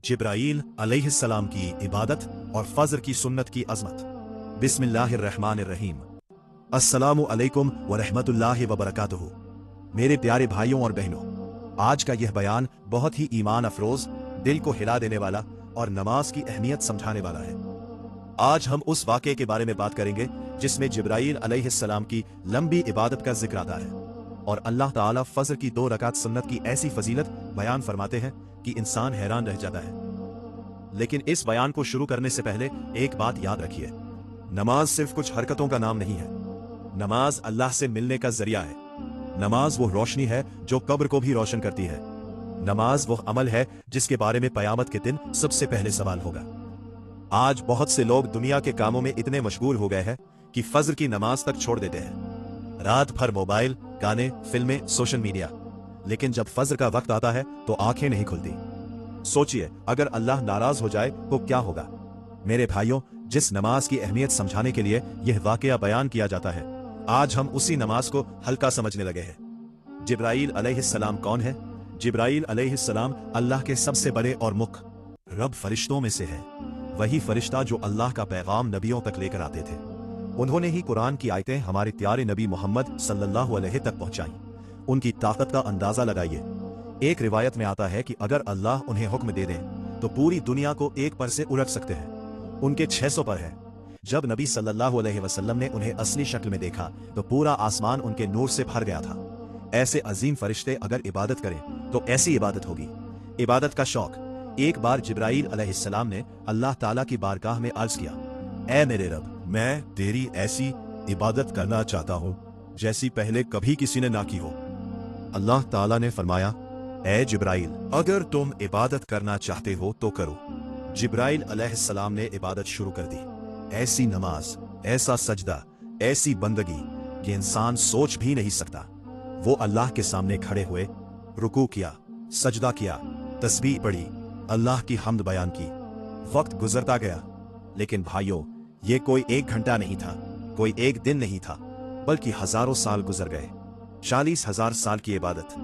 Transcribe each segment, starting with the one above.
जिब्राईल अलैहिस्सलाम की इबादत और फजर की सुन्नत की अजमत। बिस्मिल्लाहिर्रहमानिर्रहीम। अस्सलामु अलैकुम व रहमतुल्लाहि व बरकातुहू। मेरे प्यारे भाइयों और बहनों, आज का यह बयान बहुत ही ईमान अफरोज, दिल को हिला देने वाला और नमाज की अहमियत समझाने वाला है। आज हम उस वाक़े के बारे में बात करेंगे जिसमें जिब्राईल अलैहिस्सलाम की लंबी इबादत का जिक्र आता है और अल्लाह ताला फजर की 2 रकात सुन्नत की ऐसी फजीलत बयान फरमाते हैं कि इंसान हैरान रह जाता है। लेकिन इस बयान को शुरू करने से पहले एक बात याद रखिए, नमाज सिर्फ कुछ हरकतों का नाम नहीं है। नमाज अल्लाह से मिलने का जरिया है। नमाज वो रोशनी है जो कब्र को भी रोशन करती है। नमाज वो अमल है जिसके बारे में कयामत के दिन सबसे पहले सवाल होगा। आज बहुत से लोग दुनिया के कामों में इतने मशगूल हो गए हैं कि फजर की नमाज तक छोड़ देते हैं। रात भर मोबाइल, गाने, फिल्में, सोशल मीडिया, लेकिन जब फजर का वक्त आता है तो आंखें नहीं खुलती। सोचिए, अगर अल्लाह नाराज हो जाए तो क्या होगा। मेरे भाइयों, जिस नमाज की अहमियत समझाने के लिए यह वाकया बयान किया जाता है, आज हम उसी नमाज को हल्का समझने लगे हैं। जिब्राईल अलैहिस्सलाम कौन है? जिब्राईल अलैहिस्सलाम अल्लाह के सबसे बड़े और मुख्य रब फरिश्तों में से है। वही फरिश्ता जो अल्लाह का पैगाम नबियों तक लेकर आते थे। उन्होंने ही कुरान की आयतें हमारे प्यारे नबी मोहम्मद सल्लल्लाहु अलैहि तक पहुंचाई। उनकी ताकत का अंदाजा लगाइए। एक रिवायत में आता है कि अगर अल्लाह उन्हें हुक्म दे दे तो पूरी दुनिया को एक पर से उलट सकते हैं। उनके 600 पर है। जब नबी सल्लल्लाहु अलैहि वसल्लम ने उन्हें असली शक्ल में देखा तो पूरा आसमान उनके नूर से भर गया था। ऐसे अजीम फरिश्ते अगर इबादत करें तो ऐसी इबादत होगी। इबादत का शौक। एक बार जिब्राईल अलैहिस्सलाम ने अल्लाह ताला की बारगाह में अर्ज किया, ऐ मेरे रब, मैं तेरी ऐसी इबादत करना चाहता हूँ जैसी पहले कभी किसी ने ना की हो। अल्लाह ताला ने फरमाया, ऐ जिब्राईल, अगर तुम इबादत करना चाहते हो तो करो। जिब्राईल अलैहिस्सलाम ने इबादत शुरू कर दी। ऐसी नमाज, ऐसा सजदा, ऐसी बंदगी कि इंसान सोच भी नहीं सकता। वो अल्लाह के सामने खड़े हुए, रुकू किया, सजदा किया, तस्बीह पढ़ी, अल्लाह की हम्द बयान की। वक्त गुजरता गया, लेकिन भाइयों, ये कोई 1 घंटा नहीं था, कोई 1 दिन नहीं था, बल्कि हजारों साल गुजर गए। 40,000 साल की इबादत।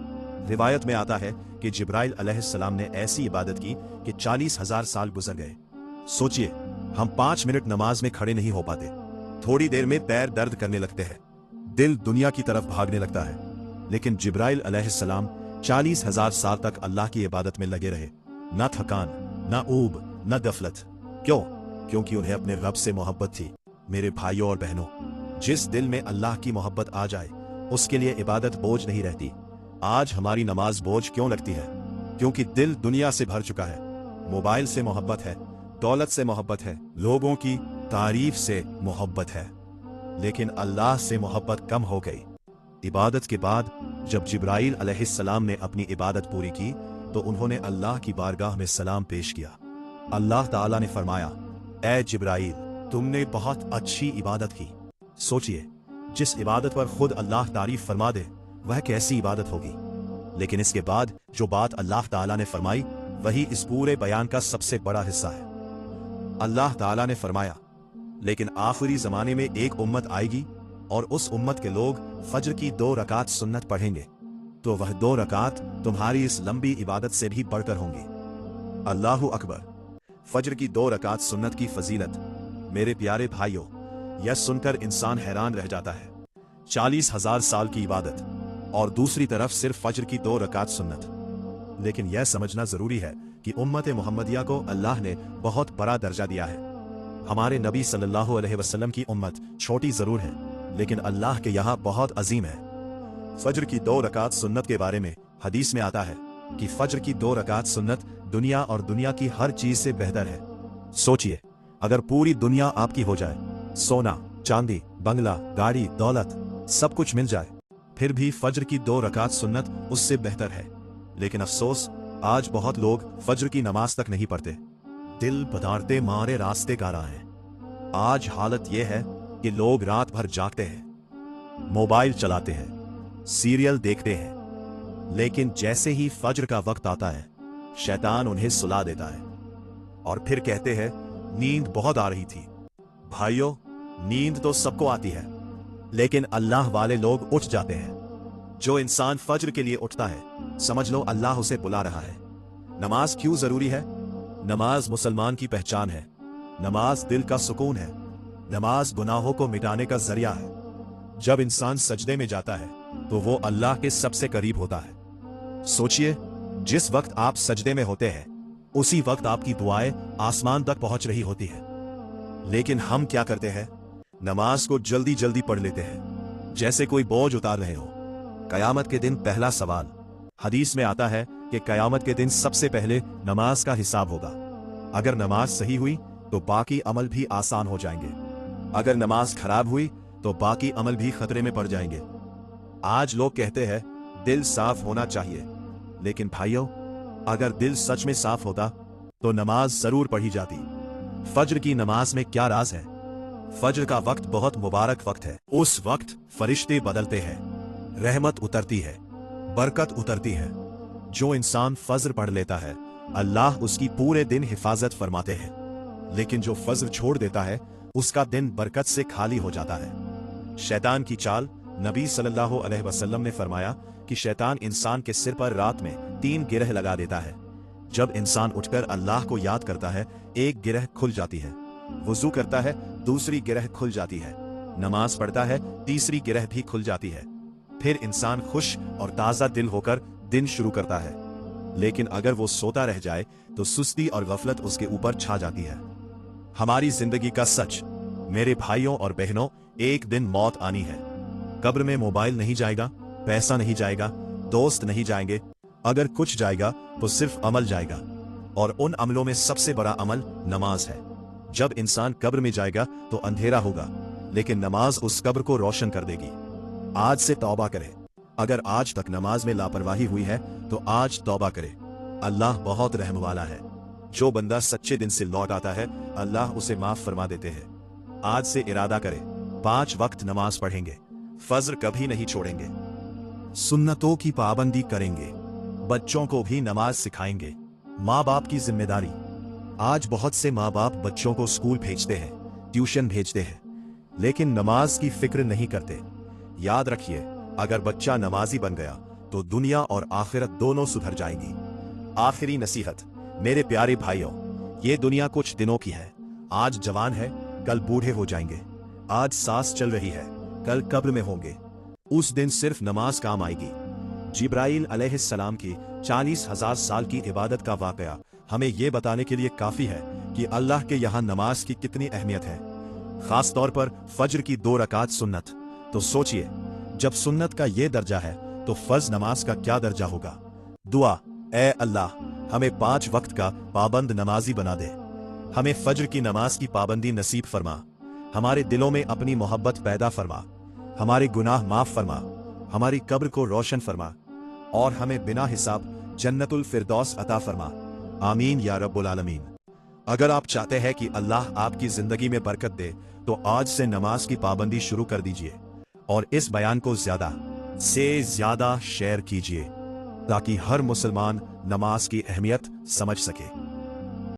रिवायत में आता है कि जिब्राईल अलैहिस्सलाम ने ऐसी इबादत की कि 40,000 साल गुजर गए। सोचिए, हम 5 मिनट नमाज में खड़े नहीं हो पाते। थोड़ी देर में पैर दर्द करने लगते हैं, दिल दुनिया की तरफ भागने लगता है। लेकिन जिब्राईल अलैहिस्सलाम 40,000 साल तक अल्लाह की इबादत में लगे रहे। न थकान, न ऊब, न गफलत। क्यों? क्योंकि उन्हें अपने रब से मोहब्बत थी। मेरे भाइयों और बहनों, जिस दिल में अल्लाह की मोहब्बत आ जाए उसके लिए इबादत बोझ नहीं रहती। आज हमारी नमाज बोझ क्यों लगती है? क्योंकि दिल दुनिया से भर चुका है। मोबाइल से मोहब्बत है, दौलत से मोहब्बत है, लोगों की तारीफ से मोहब्बत है, लेकिन अल्लाह से मोहब्बत कम हो गई। इबादत के बाद जब जिब्राईल अलैहिस्सलाम ने अपनी इबादत पूरी की तो उन्होंने अल्लाह की बारगाह में सलाम पेश किया। अल्लाह ताला ने फरमाया, ऐ जिब्राईल, तुमने बहुत अच्छी इबादत की। सोचिए, जिस इबादत पर खुद अल्लाह तारीफ फरमा दे वह कैसी इबादत होगी। लेकिन इसके बाद जो बात अल्लाह ताला ने फरमाई वही इस पूरे बयान का सबसे बड़ा हिस्सा है। अल्लाह ताला ने फरमाया, लेकिन आखिरी जमाने में एक उम्मत आएगी और उस उम्मत के लोग फजर की 2 रकात सुन्नत पढ़ेंगे तो वह 2 रकात तुम्हारी इस लंबी इबादत से भी बढ़कर होंगी। अल्लाहु अकबर। फजर की 2 रकात सुन्नत की फजीलत। मेरे प्यारे भाइयों, यह सुनकर इंसान हैरान रह जाता है। 40,000 साल की इबादत और दूसरी तरफ सिर्फ फजर की 2 रकात सुन्नत। लेकिन यह समझना जरूरी है कि उम्मत मुहम्मदिया को अल्लाह ने बहुत बड़ा दर्जा दिया है। हमारे नबी सल्लल्लाहु अलैहि वसल्लम की उम्मत छोटी जरूर है, लेकिन अल्लाह के यहाँ बहुत अजीम है। फजर की 2 रकात सुन्नत के बारे में हदीस में आता है कि फजर की 2 रकात सुन्नत दुनिया और दुनिया की हर चीज से बेहतर है। सोचिए, अगर पूरी दुनिया आपकी हो जाए, सोना, चांदी, बंगला, गाड़ी, दौलत सब कुछ मिल जाए, फिर भी फजर की 2 रकात सुन्नत उससे बेहतर है। लेकिन अफसोस, आज बहुत लोग फजर की नमाज तक नहीं पढ़ते। दिल बदारते मारे रास्ते का रहा है। आज हालत यह है कि लोग रात भर जागते हैं, मोबाइल चलाते हैं, सीरियल देखते हैं, लेकिन जैसे ही फजर का वक्त आता है शैतान उन्हें सुला देता है और फिर कहते हैं नींद बहुत आ रही थी। भाइयों, नींद तो सबको आती है, लेकिन अल्लाह वाले लोग उठ जाते हैं। जो इंसान फजर के लिए उठता है, समझ लो अल्लाह उसे बुला रहा है। नमाज क्यों जरूरी है? नमाज मुसलमान की पहचान है। नमाज दिल का सुकून है। नमाज गुनाहों को मिटाने का जरिया है। जब इंसान सजदे में जाता है तो वो अल्लाह के सबसे करीब होता है। सोचिए, जिस वक्त आप सजदे में होते हैं उसी वक्त आपकी दुआएं आसमान तक पहुंच रही होती है। लेकिन हम क्या करते हैं? नमाज को जल्दी जल्दी पढ़ लेते हैं, जैसे कोई बोझ उतार रहे हो। कयामत के दिन पहला सवाल। हदीस में आता है कि कयामत के दिन सबसे पहले नमाज का हिसाब होगा। अगर नमाज सही हुई तो बाकी अमल भी आसान हो जाएंगे। अगर नमाज खराब हुई तो बाकी अमल भी खतरे में पड़ जाएंगे। आज लोग कहते हैं दिल साफ होना चाहिए, लेकिन भाइयों, अगर दिल सच में साफ होता तो नमाज जरूर पढ़ी जाती। फज्र की नमाज में क्या राज है? फज्र का वक्त बहुत मुबारक वक्त है। उस वक्त फरिश्ते बदलते हैं, रहमत उतरती है, बरकत उतरती है। जो इंसान फज्र पढ़ लेता है अल्लाह उसकी पूरे दिन हिफाजत फरमाते हैं। लेकिन जो फज्र छोड़ देता है उसका दिन बरकत से खाली हो जाता है। शैतान की चाल। नबी सल्लल्लाहु अलैहि वसल्लम ने फरमाया कि शैतान इंसान के सिर पर रात में 3 गिरह लगा देता है। जब इंसान उठकर अल्लाह को याद करता है, एक गिरह खुल जाती है। वुजू करता है, दूसरी गिरह खुल जाती है। नमाज पढ़ता है, तीसरी गिरह भी खुल जाती है। फिर इंसान खुश और ताजा दिल होकर दिन शुरू करता है। लेकिन अगर वो सोता रह जाए तो सुस्ती और गफलत उसके ऊपर छा जाती है। हमारी जिंदगी का सच। मेरे भाइयों और बहनों, एक दिन मौत आनी है। कब्र में मोबाइल नहीं जाएगा, पैसा नहीं जाएगा, दोस्त नहीं जाएंगे। अगर कुछ जाएगा तो सिर्फ अमल जाएगा, और उन अमलों में सबसे बड़ा अमल नमाज है। जब इंसान कब्र में जाएगा तो अंधेरा होगा, लेकिन नमाज उस कब्र को रोशन कर देगी। आज से तौबा करें। अगर आज तक नमाज में लापरवाही हुई है तो आज तौबा करे। अल्लाह बहुत रहम वाला है। जो बंदा सच्चे दिन से लौट आता है अल्लाह उसे माफ फरमा देते हैं। आज से इरादा करें, 5 वक्त नमाज पढ़ेंगे, फज्र कभी नहीं छोड़ेंगे, सुन्नतों की पाबंदी करेंगे, बच्चों को भी नमाज सिखाएंगे। माँ बाप की जिम्मेदारी। आज बहुत से माँ बाप बच्चों को स्कूल भेजते हैं, ट्यूशन भेजते हैं, लेकिन नमाज की फिक्र नहीं करते। याद रखिए, अगर बच्चा नमाजी बन गया तो दुनिया और आखिरत दोनों सुधर जाएंगी। आखिरी नसीहत। मेरे प्यारे भाइयों, ये दुनिया कुछ दिनों की है। आज जवान है, कल बूढ़े हो जाएंगे। आज सांस चल रही है, कल कब्र में होंगे। उस दिन सिर्फ नमाज काम आएगी। जिब्राइल अलैहिस्सलाम की 40,000 साल की इबादत का वाकया हमें यह बताने के लिए काफी है कि अल्लाह के यहाँ नमाज की कितनी अहमियत है, खास तौर पर फज्र की 2 रकात सुन्नत। तो सोचिए, जब सुन्नत का ये दर्जा है तो फर्ज नमाज का क्या दर्जा होगा। दुआ। ए अल्लाह, हमें 5 वक्त का पाबंद नमाजी बना दे। हमें फज्र की नमाज की पाबंदी नसीब फरमा। हमारे दिलों में अपनी मोहब्बत पैदा फरमा। हमारे गुनाह माफ फरमा। हमारी कब्र को रोशन फरमा, और हमें बिना हिसाब जन्नतुल फिरदौस अता फरमा। आमीन या रब्बुल आलमीन। अगर आप चाहते हैं कि अल्लाह आपकी जिंदगी में बरकत दे तो आज से नमाज की पाबंदी शुरू कर दीजिए, और इस बयान को ज्यादा से ज्यादा शेयर कीजिए ताकि हर मुसलमान नमाज की अहमियत समझ सके।